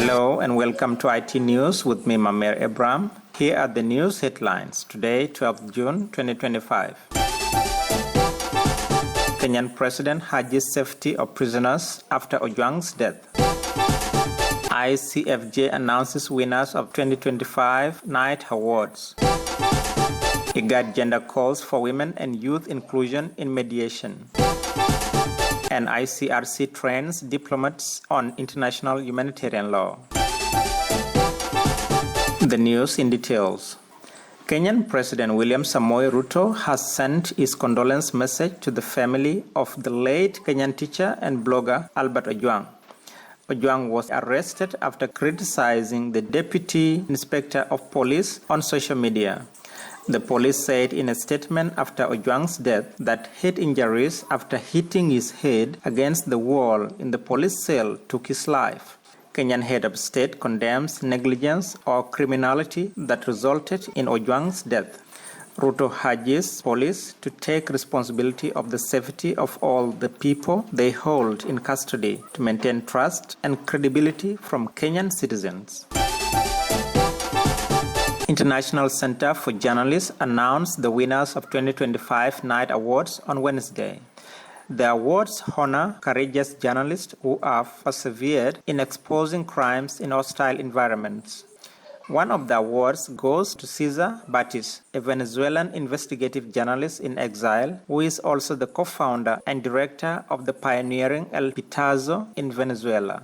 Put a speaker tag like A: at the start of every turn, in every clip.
A: Hello and welcome to IT News with me, Mamer Ebram. Here are the news headlines. Today, 12th June 2025. Kenyan President urges safety of prisoners after Ojwang's death. ICFJ announces winners of 2025 Night Awards. IGAD gender calls for women and youth inclusion in mediation. And ICRC trains diplomats on international humanitarian law. The news in details. Kenyan President William Samoei Ruto has sent his condolence message to the family of the late Kenyan teacher and blogger Alfred Ojwang. Ojwang was arrested after criticizing the Deputy Inspector of Police on social media. The police said in a statement after Ojwang's death that head injuries after hitting his head against the wall in the police cell took his life. Kenyan head of state condemns negligence or criminality that resulted in Ojwang's death. Ruto urges police to take responsibility of the safety of all the people they hold in custody to maintain trust and credibility from Kenyan citizens. International Center for Journalists announced the winners of 2025 Night Awards on Wednesday. The awards honor courageous journalists who have persevered in exposing crimes in hostile environments. One of the awards goes to Cesar Batis, a Venezuelan investigative journalist in exile, who is also the co-founder and director of the pioneering El Pitazo in Venezuela.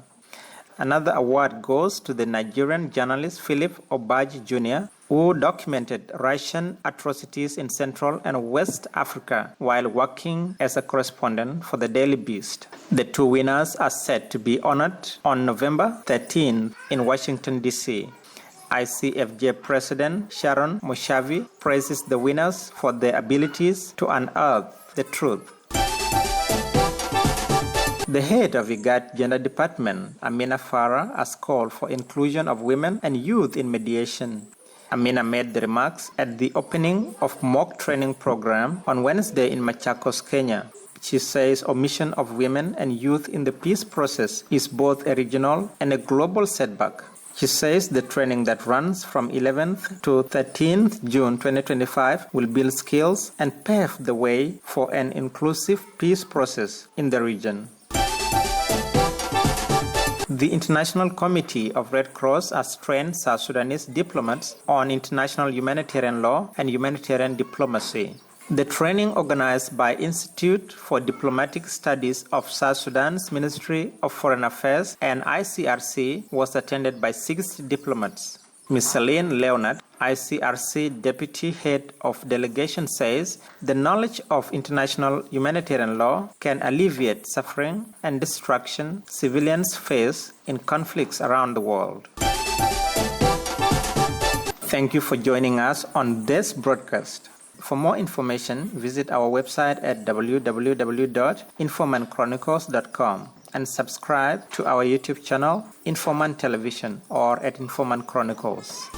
A: Another award goes to the Nigerian journalist Philip Obaj Jr., who documented Russian atrocities in Central and West Africa while working as a correspondent for the Daily Beast. The two winners are set to be honored on November 13 in Washington, D.C. ICFJ President Sharon Moshavi praises the winners for their abilities to unearth the truth. The head of IGAD Gender Department, Amina Farah, has called for inclusion of women and youth in mediation. Amina made the remarks at the opening of mock training program on Wednesday in Machakos, Kenya. She says omission of women and youth in the peace process is both a regional and a global setback. She says the training that runs from 11th to 13th June 2025 will build skills and pave the way for an inclusive peace process in the region. The International Committee of Red Cross has trained South Sudanese diplomats on international humanitarian law and humanitarian diplomacy. The training, organized by Institute for Diplomatic Studies of South Sudan's Ministry of Foreign Affairs and ICRC, was attended by 6 diplomats. Ms. Celine Leonard, ICRC Deputy Head of Delegation, says the knowledge of international humanitarian law can alleviate suffering and destruction civilians face in conflicts around the world. Thank you for joining us on this broadcast. For more information, visit our website at www.informantchronicles.com and subscribe to our YouTube channel, Informant Television, or at Informant Chronicles.